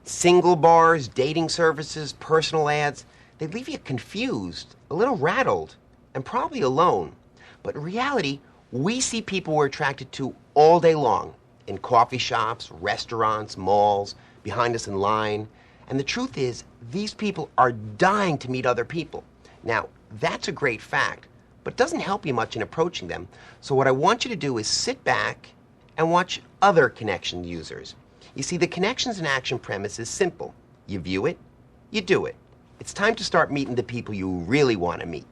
Single bars, dating services, personal ads, they leave you confused, a little rattled, and probably alone. But in reality, we see people we're attracted to all day long, in coffee shops, restaurants, malls, behind us in line. And the truth is, these people are dying to meet other people. Now, that's a great fact, but it doesn't help you much in approaching them. So what I want you to do is sit back and watch other connection users. You see, the connections in action premise is simple. You view it, you do it. It's time to start meeting the people you really want to meet.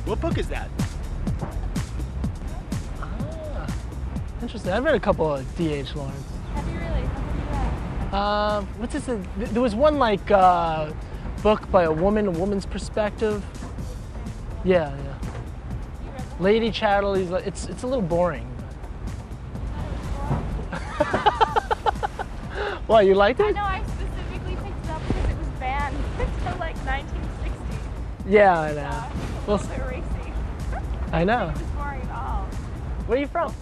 What book is that? Ah, interesting. I've read a couple of D.H. Lawrence. Have you really? How have you read? What's this? There was one like book by a woman's perspective. Yeah. Lady Chatterley's. It's a little boring. Why, you liked it? I know, I specifically picked it up because it was banned until like 1960. Yeah, I know. Well, a little bit racy. I know. It was boring at all. Where are you from?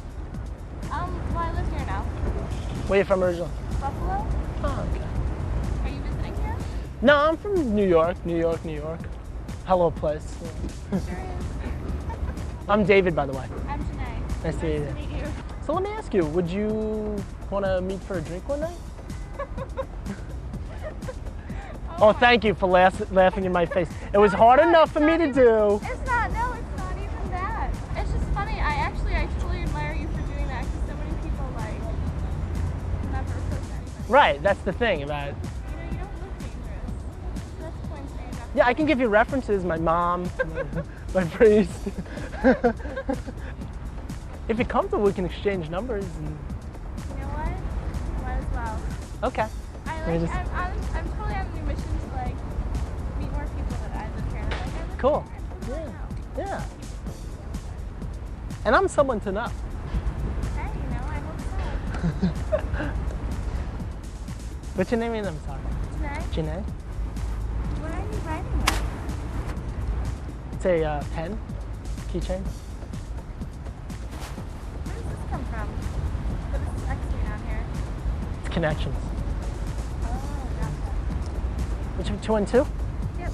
Well, I live here now. Where are you from originally? Buffalo? Oh, okay. Are you visiting here? No, I'm from New York. Hello, place. Sure is. I'm David, by the way. I'm Janae. Nice to meet you. Nice to meet you. So let me ask you, would you want to meet for a drink one night? Oh, thank you for laughing in my face. It was hard enough for me to do. It's not even that. It's just funny. I truly admire you for doing that because so many people never approach anybody. Right, that's the thing about it. You don't look dangerous. That's the point saying that. Yeah, I can give you references, my mom, my priest. If you're comfortable, we can exchange numbers. And... You know what? Might as well. Okay. I'm totally on a mission to like meet more people that I live here. Cool. Yeah. And I'm someone to know. Hey, I hope so. What's your name again? I'm sorry. Janae? What are you writing with? It's a pen, keychain. Where does this come from? What is this X on here? It's connections. Oh, gotcha. Which 2 and 2? Yep.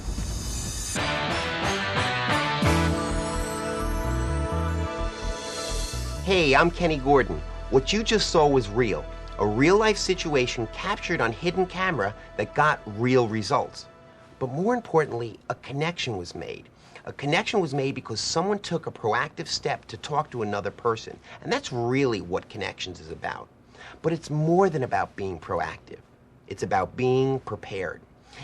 Hey, I'm Kenny Gordon. What you just saw was real. A real-life situation captured on hidden camera that got real results. But more importantly, a connection was made. A connection was made because someone took a proactive step to talk to another person. And that's really what Connections is about. But it's more than about being proactive. It's about being prepared.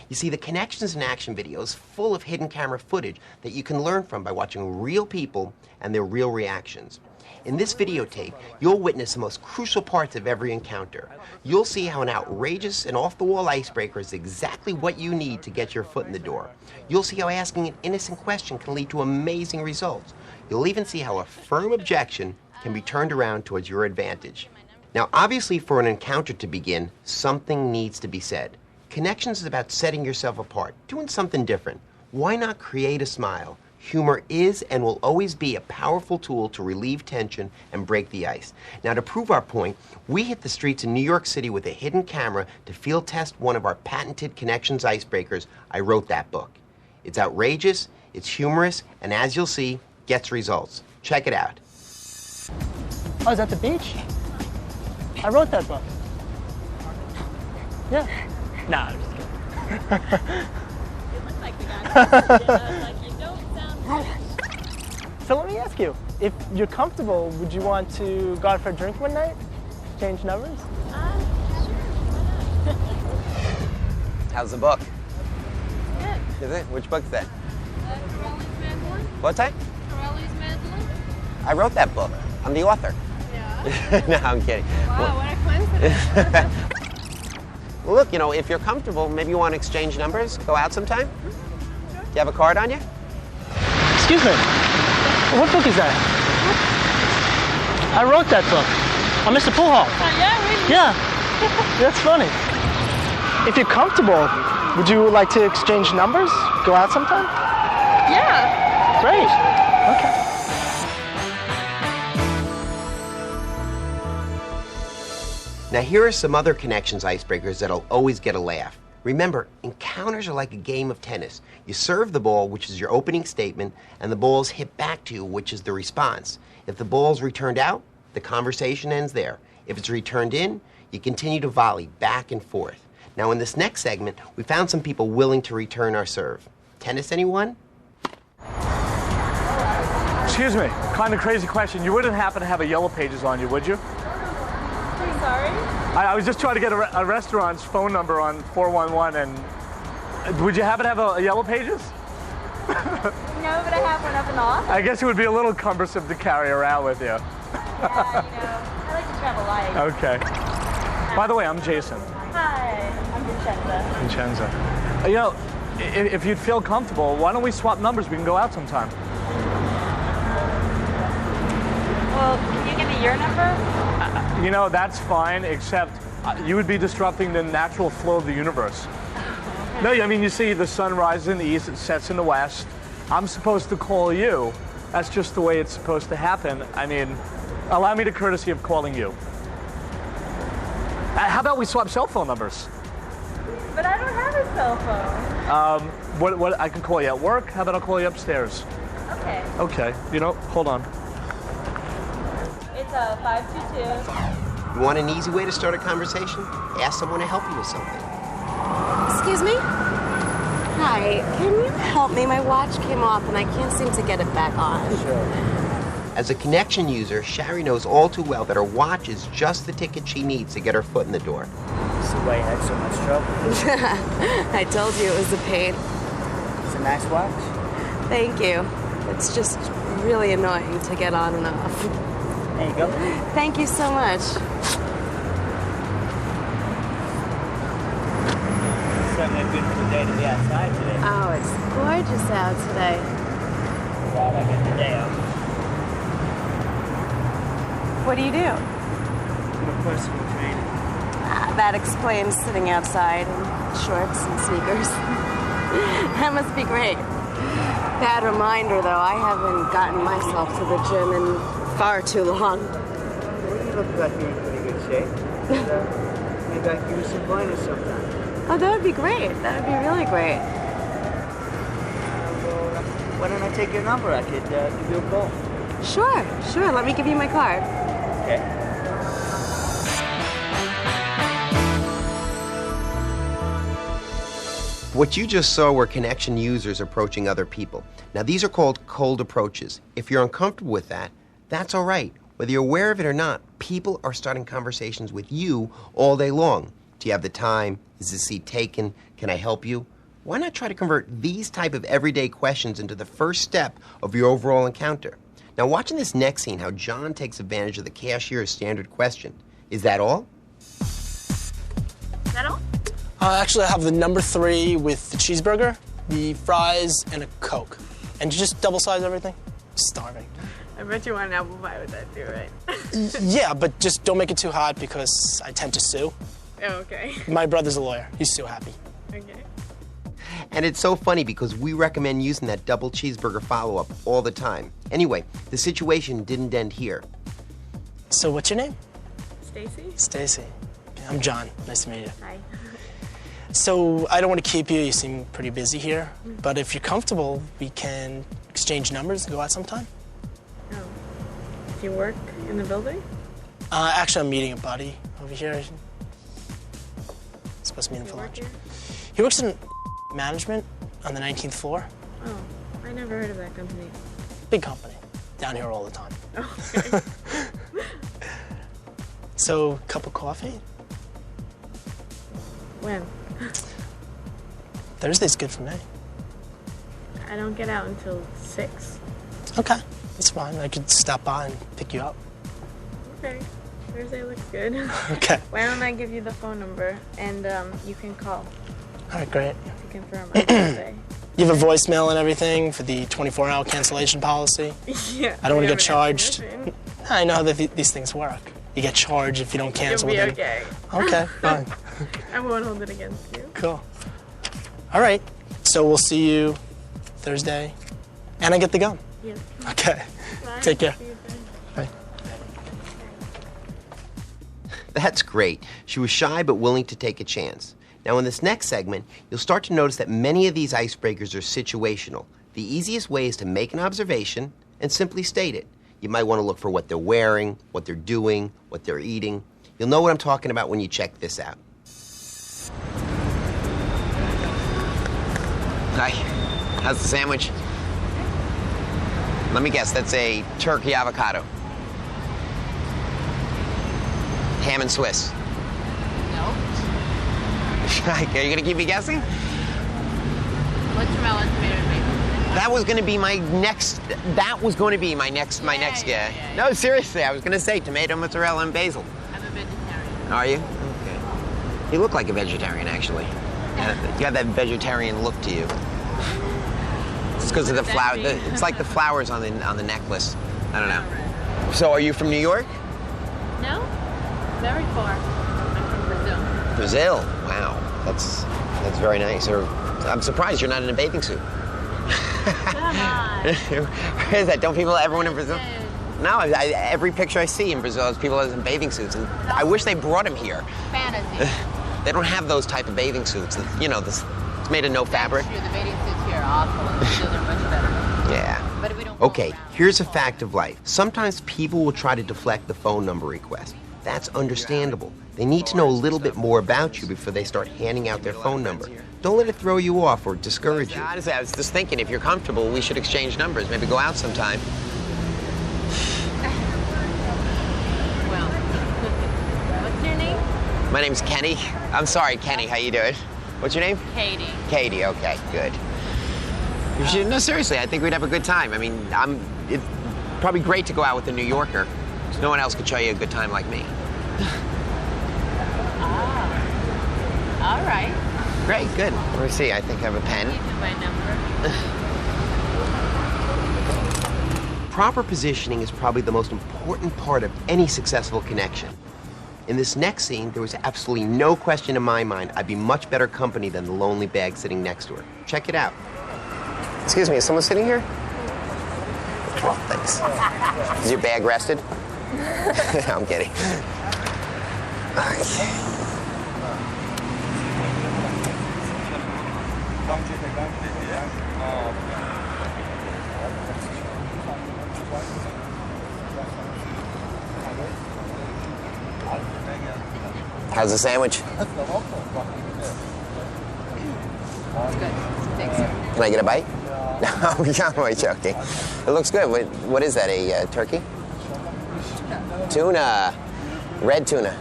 You see, the Connections in Action video is full of hidden camera footage that you can learn from by watching real people and their real reactions. In this videotape, you'll witness the most crucial parts of every encounter. You'll see how an outrageous and off-the-wall icebreaker is exactly what you need to get your foot in the door. You'll see how asking an innocent question can lead to amazing results. You'll even see how a firm objection can be turned around towards your advantage. Now, obviously, for an encounter to begin, something needs to be said. Connections is about setting yourself apart, doing something different. Why not create a smile? Humor is and will always be a powerful tool to relieve tension and break the ice. Now, to prove our point, we hit the streets in New York City with a hidden camera to field test one of our patented Connections icebreakers. I wrote that book. It's outrageous, it's humorous, and as you'll see, gets results. Check it out. Oh, is that the beach? I wrote that book. Yeah. Nah, I'm just kidding. It looked like the guy. Like, you don't sound right. So let me ask you, if you're comfortable, would you want to go out for a drink one night? Change numbers? Sure, why not? How's the book? Good. Is it? Which book's that? Corelli's Mandolin. What's that? Corelli's Mandolin. I wrote that book. I'm the author. Yeah. No, I'm kidding. Wow, what a coincidence. Well, look, if you're comfortable, maybe you want to exchange numbers, go out sometime? Do you have a card on you? Excuse me. What book is that? I wrote that book. I'm Mr. Poolhall. Yeah, really? Yeah. That's funny. If you're comfortable, would you like to exchange numbers? Go out sometime? Yeah. Great. Okay. Now here are some other connections icebreakers that'll always get a laugh. Remember, encounters are like a game of tennis. You serve the ball, which is your opening statement, and the ball is hit back to you, which is the response. If the ball is returned out, the conversation ends there. If it's returned in, you continue to volley back and forth. Now in this next segment, we found some people willing to return our serve. Tennis, anyone? Excuse me, kind of crazy question. You wouldn't happen to have a Yellow Pages on you, would you? I'm sorry? I was just trying to get a restaurant's phone number on 411, and would you happen to have a Yellow Pages? No, but I have one up and off. I guess it would be a little cumbersome to carry around with you. Yeah, I like to travel light. Okay. By the way, I'm Jason. Hi, I'm Vincenza. Vincenza. If you'd feel comfortable, why don't we swap numbers? We can go out sometime. Well, can you give me your number? That's fine, except you would be disrupting the natural flow of the universe. No, I mean, you see the sun rises in the east, it sets in the west. I'm supposed to call you. That's just the way it's supposed to happen. I mean, allow me the courtesy of calling you. How about we swap cell phone numbers? But I don't have a cell phone. What I can call you at work? How about I'll call you upstairs? Okay. Okay. Hold on. It's 522. You want an easy way to start a conversation? Ask someone to help you with something. Excuse me? Hi, can you help me? My watch came off and I can't seem to get it back on. Sure. As a connection user, Shari knows all too well that her watch is just the ticket she needs to get her foot in the door. This is why you had so much trouble. I told you it was a pain. It's a nice watch. Thank you. It's just really annoying to get on and off. There you go. Thank you so much. Certainly a beautiful day to be outside today. Oh, it's gorgeous out today. Glad I get the day off. What do you do? I'm a personal trainer. That explains sitting outside in shorts and sneakers. That must be great. Bad reminder, though. I haven't gotten myself to the gym in far too long. Well, you look like you're in pretty good shape. And, maybe I can give you some pointers sometime. Oh, that would be great. That would be really great. Well, why don't I take your number? I could give you a call. Sure. Let me give you my card. Okay. What you just saw were connection users approaching other people. Now these are called cold approaches. If you're uncomfortable with that, that's all right. Whether you're aware of it or not, people are starting conversations with you all day long. Do you have the time? Is the seat taken? Can I help you? Why not try to convert these type of everyday questions into the first step of your overall encounter? Now watching this next scene, how John takes advantage of the cashier's standard question. Is that all? Is that all? Actually, I have the number 3 with the cheeseburger, the fries, and a Coke. And just double size everything. Starving. I bet you want an apple pie with that too, right? Yeah, but just don't make it too hot because I tend to sue. Oh, okay. My brother's a lawyer. He's so happy. Okay. And it's so funny because we recommend using that double cheeseburger follow-up all the time. Anyway, the situation didn't end here. So what's your name? Stacy? Stacy. I'm John. Nice to meet you. Hi. So I don't want to keep you. You seem pretty busy here. But if you're comfortable, we can exchange numbers and go out sometime. Oh. Do you work in the building? Actually, I'm meeting a buddy over here. Supposed to meet him for lunch. Here? He works in management on the 19th floor. Oh, I never heard of that company. Big company. Down here all the time. Oh, okay. So, cup of coffee? When? Thursday's good for me. I don't get out until 6. Okay, that's fine. I could stop by and pick you up. Okay. Thursday looks good. Okay. Why don't I give you the phone number and you can call All right, great. to confirm on Thursday. You have a voicemail and everything for the 24-hour cancellation policy? Yeah. I don't want to never get charged. answer. I know that these things work. You get charged if you don't cancel You'll be within. okay. Okay, fine. I won't hold it against you. Cool. All right. So we'll see you Thursday. And I get the gum. Yeah. Okay. Bye. Take care. See you then. Bye. That's great. She was shy but willing to take a chance. Now in this next segment, you'll start to notice that many of these icebreakers are situational. The easiest way is to make an observation and simply state it. You might want to look for what they're wearing, what they're doing, what they're eating. You'll know what I'm talking about when you check this out. Hi, how's the sandwich? Let me guess, that's a turkey avocado. Ham and Swiss. No. Are you gonna keep me guessing? Mozzarella and tomato and basil. That was gonna be my next. That was going to be my next. Yeah. No, seriously, I was gonna say tomato, mozzarella, and basil. I'm a vegetarian. Are you? Okay. You look like a vegetarian, actually. You have that vegetarian look to you. It's because of the flower. It's like the flowers on the necklace. I don't know. So, are you from New York? No, very far. I'm from Brazil. Brazil. Wow, that's very nice. I'm surprised you're not in a bathing suit. Come on. Where is that? Don't everyone in Brazil? No, every picture I see in Brazil is people in bathing suits, and I wish they brought them here. Fantasy. They don't have those type of bathing suits. You know, it's made of no fabric. That's true. The bathing suits here are awful. In Brazil, they're much better. Yeah. But if we don't Okay, here's a fact of life. Sometimes people will try to deflect the phone number request. That's understandable. They need to know a little bit more about you before they start handing out their phone number. Don't let it throw you off or discourage you. Honestly, I was just thinking, if you're comfortable, we should exchange numbers. Maybe go out sometime. Well, what's your name? My name's Kenny. I'm sorry, Kenny. How you doing? What's your name? Katie. Katie. Okay, good. You should, no, seriously, I think we'd have a good time. I mean, it's probably great to go out with a New Yorker. No one else could show you a good time like me. All right. Great, good. Let me see. I think I have a pen. You can my number. Proper positioning is probably the most important part of any successful connection. In this next scene, there was absolutely no question in my mind I'd be much better company than the lonely bag sitting next to her. Check it out. Excuse me, is someone sitting here? Oh, thanks. Is your bag rested? No, I'm kidding. Okay. How's the sandwich? It's good. Thanks. Can I get a bite? No, I'm joking. It looks good. What is that, a turkey? Tuna. Red tuna.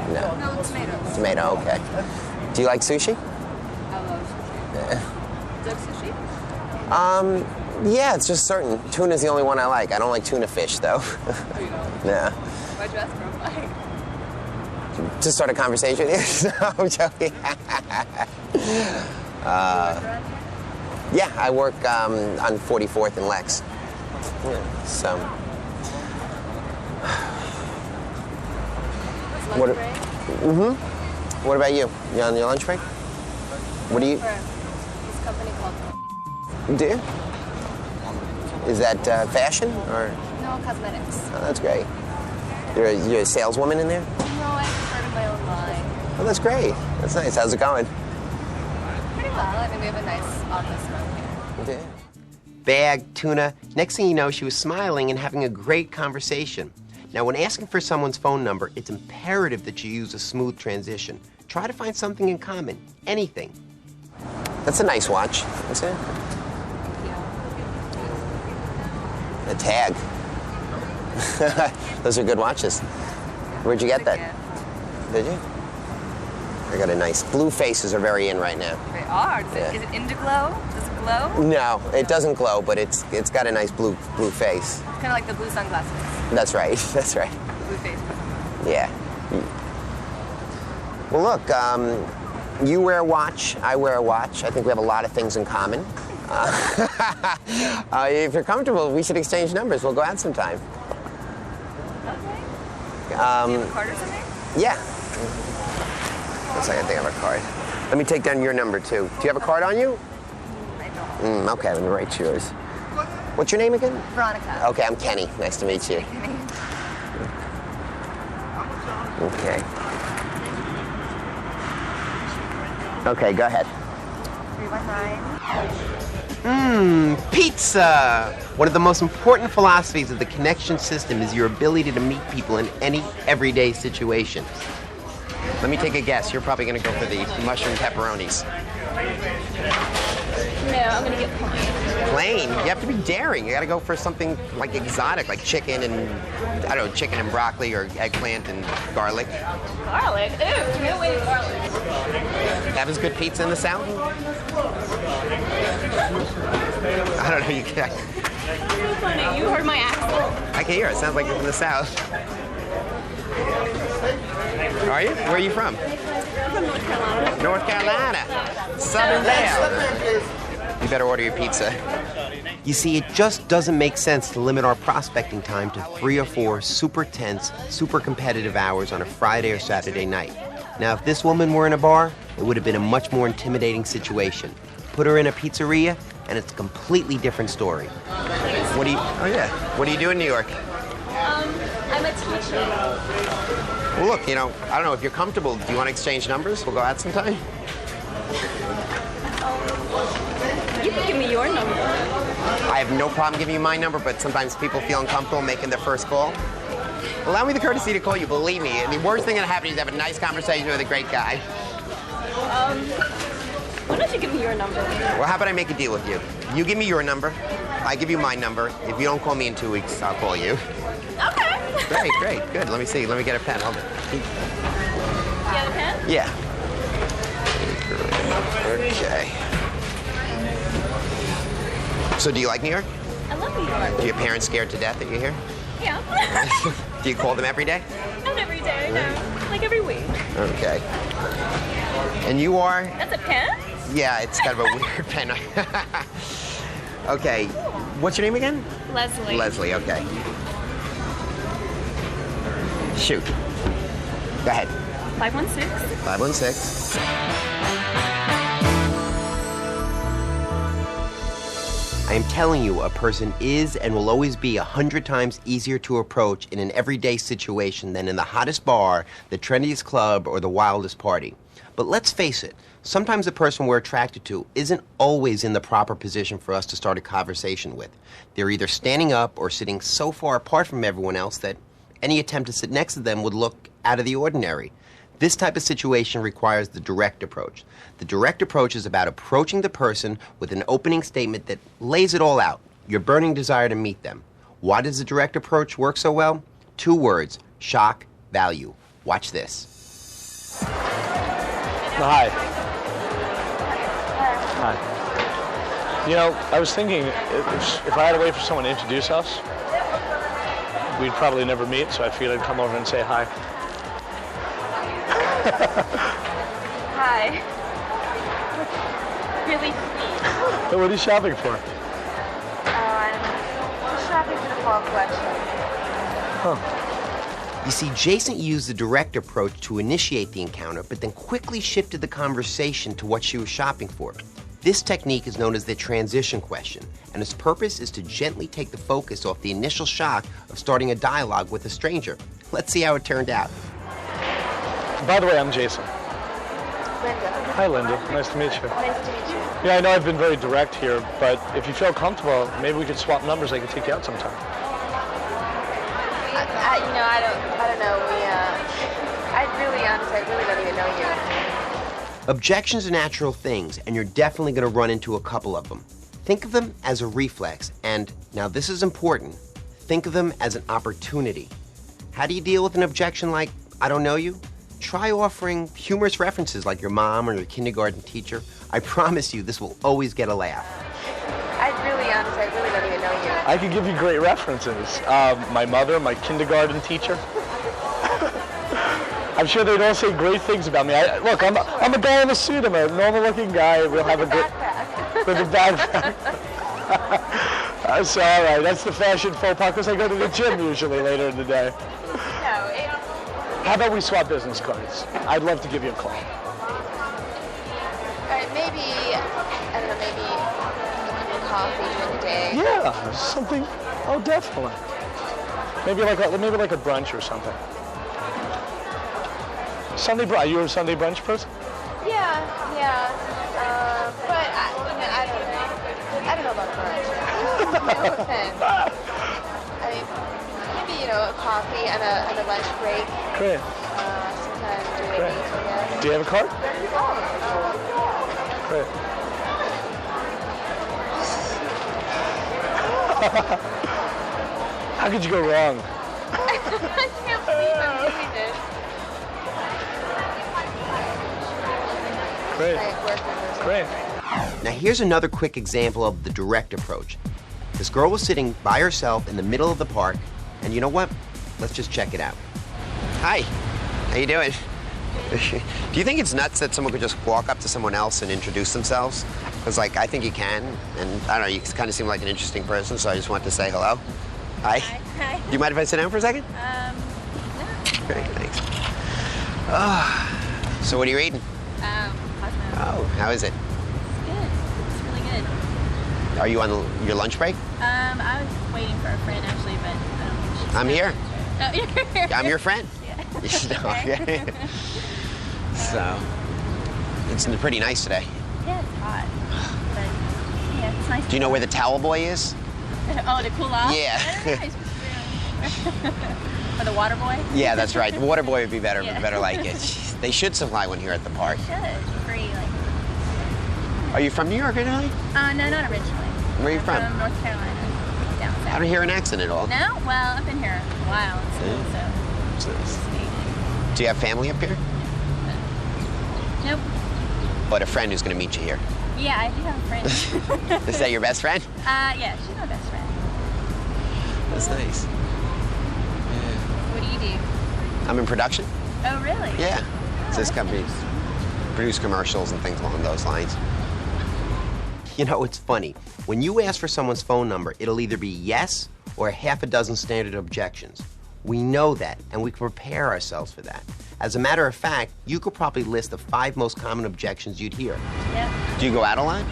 No. No, tomatoes. Tomato, okay. Do you like sushi? I love sushi. Do you like sushi? Yeah, it's just certain. Tuna's the only one I like. I don't like tuna fish, though. No. Why'd you ask for a bite? To start a conversation here? No, I'm joking. Yeah, I work on 44th and Lex. Yeah, so. Lunch break? Mm-hmm. What about you? You on your lunch break? What do you? For this company called. Do you? Is that fashion or? No, cosmetics. Oh, that's great. You're a saleswoman in there? No, I started my own line. Oh, that's great. That's nice. How's it going? Pretty well. I mean, we have a nice office around here. Yeah. Bag, tuna. Next thing you know, she was smiling and having a great conversation. Now, when asking for someone's phone number, it's imperative that you use a smooth transition. Try to find something in common. Anything. That's a nice watch. What's it? A tag. Those are good watches. Where'd you get that? Did you? I got a nice. Blue faces are very in right now. They are. Is it Indiglow? Does it glow? No, it doesn't glow, but it's got a nice blue face. Kind of like the blue sunglasses. That's right. That's right. Blue face. Yeah. Well, look, You wear a watch, I wear a watch. I think we have a lot of things in common. If you're comfortable, we should exchange numbers. We'll go out sometime. Okay. Do you have a card or something? Yeah. Looks like I think I have a card. Let me take down your number too. Do you have a card on you? I don't. Okay, let me write yours. What's your name again? Veronica. Okay, I'm Kenny. Nice to meet you. Okay. Okay, go ahead. 319. Pizza! One of the most important philosophies of the connection system is your ability to meet people in any everyday situations. Let me take a guess. You're probably going to go for the mushroom pepperonis. No, I'm gonna get plain. Plain? You have to be daring. You got to go for something like exotic, like chicken and, I don't know, chicken and broccoli or eggplant and garlic. Garlic? Ew, no way to garlic. Haven's good pizza in the South? I don't know. You can. That's so funny. You heard my accent. I can hear it. Sounds like you're from the South. Are you? Where are you from? I'm from North Carolina. North Carolina. Southern Belle. You better order your pizza. You see, it just doesn't make sense to limit our prospecting time to 3 or 4 super tense, super competitive hours on a Friday or Saturday night. Now, if this woman were in a bar, it would have been a much more intimidating situation. Put her in a pizzeria, and it's a completely different story. What do you do in New York? I'm a teacher. Well, look, I don't know if you're comfortable. Do you want to exchange numbers? We'll go out sometime. You can give me your number. I have no problem giving you my number, but sometimes people feel uncomfortable making their first call. Allow me the courtesy to call you, believe me. The worst thing that happens is have a nice conversation with a great guy. Why don't you give me your number? Well, how about I make a deal with you? You give me your number, I give you my number. If you don't call me in 2 weeks, I'll call you. Okay. Great, good. Let me see. Let me get a pen. Hold it. You have a pen? Yeah. Okay. So do you like New York? I love New York. Do your parents scared to death that you're here? Yeah. Do you call them every day? Not every day, no. Like every week. Okay. And you are? That's a pen? Yeah, it's kind of a weird pen. Okay. What's your name again? Leslie. Leslie, okay. Shoot. Go ahead. 516. 516. I am telling you, a person is and will always be 100 times easier to approach in an everyday situation than in the hottest bar, the trendiest club, or the wildest party. But let's face it, sometimes the person we're attracted to isn't always in the proper position for us to start a conversation with. They're either standing up or sitting so far apart from everyone else that any attempt to sit next to them would look out of the ordinary. This type of situation requires the direct approach. The direct approach is about approaching the person with an opening statement that lays it all out, your burning desire to meet them. Why does the direct approach work so well? 2 words, shock value. Watch this. Hi. Hi. I was thinking if I had to wait for someone to introduce us, we'd probably never meet, so I figured I'd come over and say hi. Hi. Really sweet. What are you shopping for? I'm shopping for the fall collection. Huh. You see, Jason used the direct approach to initiate the encounter, but then quickly shifted the conversation to what she was shopping for. This technique is known as the transition question, and its purpose is to gently take the focus off the initial shock of starting a dialogue with a stranger. Let's see how it turned out. By the way, I'm Jason. Linda. Hi, Linda. Nice to meet you. Nice to meet you. Yeah, I know I've been very direct here, but if you feel comfortable, maybe we could swap numbers. I could take you out sometime. I don't know. I really don't even know you. Objections are natural things, and you're definitely going to run into a couple of them. Think of them as a reflex, and now this is important, think of them as an opportunity. How do you deal with an objection like, I don't know you? Try offering humorous references like your mom or your kindergarten teacher. I promise you this will always get a laugh. I really don't even know you. I could give you great references. My mother, my kindergarten teacher. I'm sure they'd all say great things about me. Look, I'm a guy in a suit. I'm a normal-looking guy. We'll have a good with a backpack. So all right, that's the fashion faux pas because I go to the gym usually later in the day. How about we swap business cards? I'd love to give you a call. All right, maybe, I don't know, maybe a cup of coffee during the day. Yeah, something. Oh, definitely. Maybe like a brunch or something. Sunday brunch. Are you a Sunday brunch person? Yeah. But I don't know. I don't know about brunch. No offense. I mean, maybe a coffee and a lunch break. Great. Sometime during the week. Yeah. Do you have a card? Great. How could you go wrong? I can't believe I'm doing this. Great. Now here's another quick example of the direct approach. This girl was sitting by herself in the middle of the park, and you know what? Let's just check it out. Hi, how you doing? Do you think it's nuts that someone could just walk up to someone else and introduce themselves? Because I think you can, and I don't know, you kind of seem like an interesting person, so I just wanted to say hello. Hi. Hi. Do you mind if I sit down for a second? No. Great, thanks. So what are you reading? Cosmo. Oh, how is it? It's good. It's really good. Are you on your lunch break? I was waiting for a friend actually, but I don't think she's I'm here. Oh, you're here. I'm your friend. Yeah. Okay. So, it's pretty nice today. Yeah, it's hot. But yeah, it's nice. Do you know where the towel boy is? Oh, to cool off? Yeah. Or the water boy? Yeah, that's right. The water boy would be better, Yeah. better like it. They should supply one here at the park. Should. Free, Are you from New York originally? No, not originally. Where are you from? From North Carolina. Down south. I don't hear an accent at all. No? Well, I've been here a while in school, so. It's nice. Do you have family up here? Nope. But a friend who's going to meet you here. Yeah, I do have a friend. Is that your best friend? Yeah, she's my best friend. That's nice. What do you do? I'm in production. Oh, really? Yeah. So this that's company produce commercials and things along those lines. You know, it's funny. When you ask for someone's phone number, it'll either be yes or half a dozen standard objections. We know that, and we can prepare ourselves for that. As a matter of fact, you could probably list the 5 most common objections you'd hear. Yep. Do you go out a lot?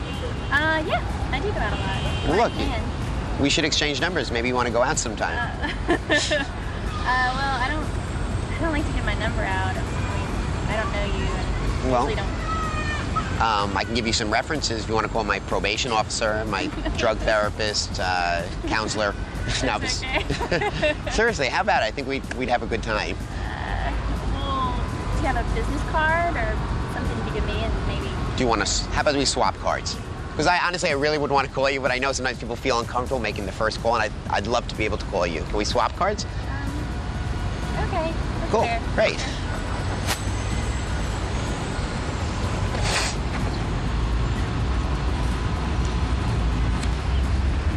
Yeah, I do go out a lot. Well, look, I can. we should exchange numbers. Maybe you want to go out sometime. Well, I don't like to give my number out. I mean, I don't know you, and Well, usually don't. I can give you some references if you want to call my probation officer, my drug therapist, counselor. No, but Okay. seriously, how about it? I think we'd have a good time. Well, do you have a business card or something to give me, and maybe? Do you want to? How about we swap cards? Because honestly, I really would want to call you, but I know sometimes people feel uncomfortable making the first call, and I'd love to be able to call you. Can we swap cards? Okay. That's Cool. fair. Great.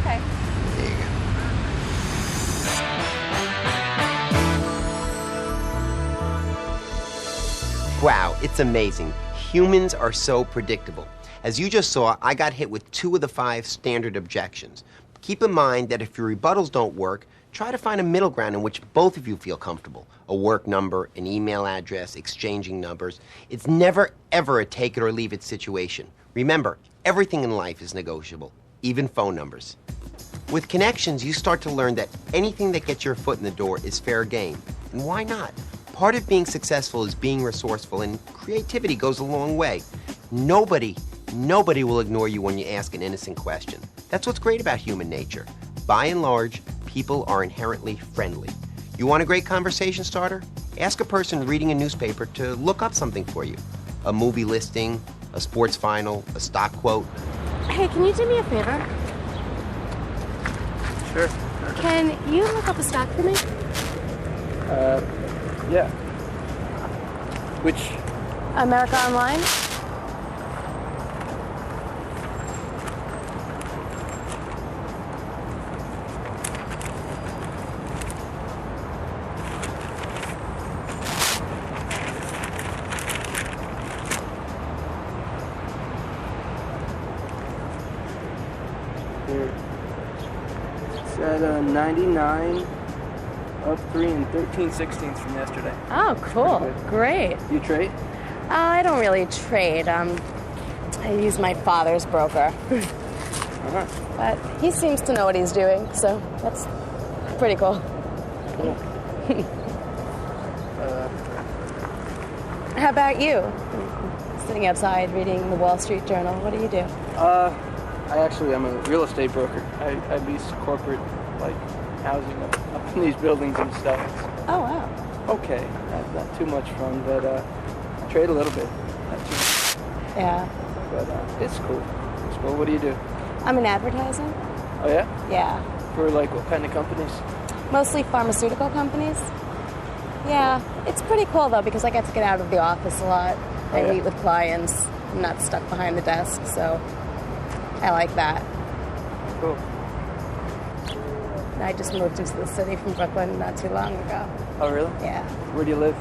Okay. There you go. Wow, it's amazing. Humans are so predictable. As you just saw, I got hit with 2 of the 5 standard objections. Keep in mind that if your rebuttals don't work, try to find a middle ground in which both of you feel comfortable. A work number, an email address, exchanging numbers. It's never, ever a take it or leave it situation. Remember, everything in life is negotiable, even phone numbers. With KenXtions, you start to learn that anything that gets your foot in the door is fair game. And why not? Part of being successful is being resourceful, and creativity goes a long way. Nobody will ignore you when you ask an innocent question. That's what's great about human nature. By and large, people are inherently friendly. You want a great conversation starter? Ask a person reading a newspaper to look up something for you. A movie listing, a sports final, a stock quote. Hey, can you do me a favor? Sure. Can you look up a stock for me? Yeah. Which? America Online? at a 99, up 3 and 13/16 from yesterday. Oh, cool. Good. Great. You trade? I don't really trade. I use my father's broker. Uh-huh. But he seems to know what he's doing, so that's pretty cool. Cool. How about you? Sitting outside reading the Wall Street Journal. What do you do? I'm a real estate broker. I lease corporate, like, housing up in these buildings and stuff. Oh, wow. Okay, not too much fun, but I trade a little bit. Not too much. Yeah. But it's cool. It's cool. What do you do? I'm in advertising. Oh, yeah? Yeah. For, like, what kind of companies? Mostly pharmaceutical companies. Yeah. It's pretty cool, though, because I get to get out of the office a lot. I meet with clients. I'm not stuck behind the desk, so I like that. Cool. I just moved into the city from Brooklyn not too long ago. Oh, really? Yeah. Where do you live?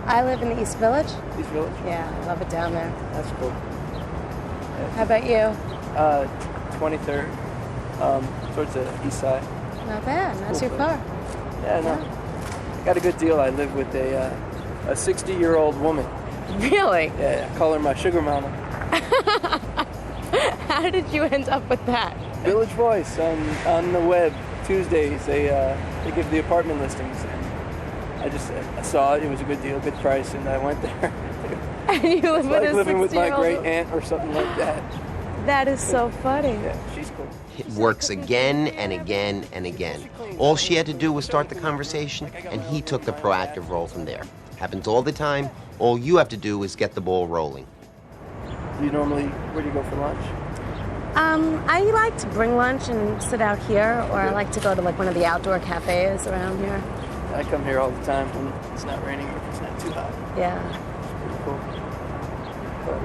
I live in the East Village. East Village? Yeah, I love it down there. That's cool. How about you? 23rd, towards the east side. Not bad, not Cool too place. far. Yeah, no. I got a good deal. I live with a 60-year-old woman. Really? Yeah, I call her my sugar mama. How did you end up with that? Village Voice on the web. Tuesdays, they give the apartment listings. And I saw it. It was a good deal, good price, and I went there. And you live It's with like a living with my 60-year-old? great aunt or something like that. That is so funny. Yeah, she's cool. It works again and again and again. All she had to do was start the conversation, and he took the proactive role from there. Happens all the time. All you have to do is get the ball rolling. Do you normally, where do you go for lunch? I like to bring lunch and sit out here, or I like to go to like one of the outdoor cafes around here. I come here all the time when it's not raining or if it's not too hot. Yeah. It's pretty cool. But,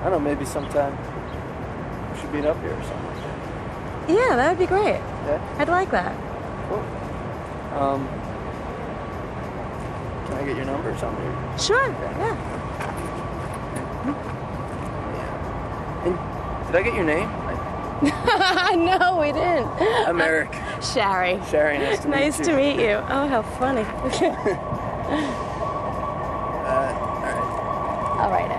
I don't know, maybe sometime we should meet up here or something like that. Yeah, that would be great. Yeah? I'd like that. Cool. Can I get your number or something? Sure, yeah. And did I get your name? No, we didn't. I'm Eric. Shari. Shari, nice to meet you. Nice to meet you. Oh, how funny. All right.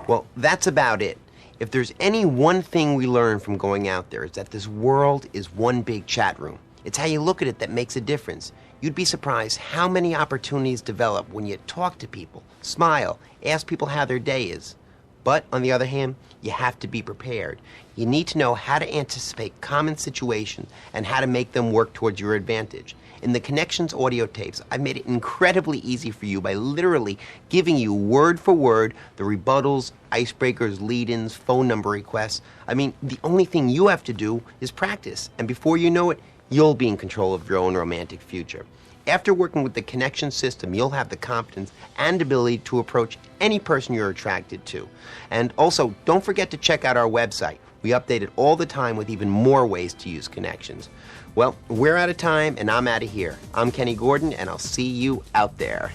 Well, that's about it. If there's any one thing we learn from going out there, it's that this world is one big chat room. It's how you look at it that makes a difference. You'd be surprised how many opportunities develop when you talk to people, smile, ask people how their day is. But, on the other hand, you have to be prepared. You need to know how to anticipate common situations and how to make them work towards your advantage. In the KenXtions audio tapes, I've made it incredibly easy for you by literally giving you word for word the rebuttals, icebreakers, lead-ins, phone number requests. I mean, the only thing you have to do is practice, and before you know it, you'll be in control of your own romantic future. After working with the KenXtions system, you'll have the confidence and ability to approach any person you're attracted to. And also, don't forget to check out our website. We update it all the time with even more ways to use KenXtions. Well, we're out of time, and I'm out of here. I'm Kenny Gordon, and I'll see you out there.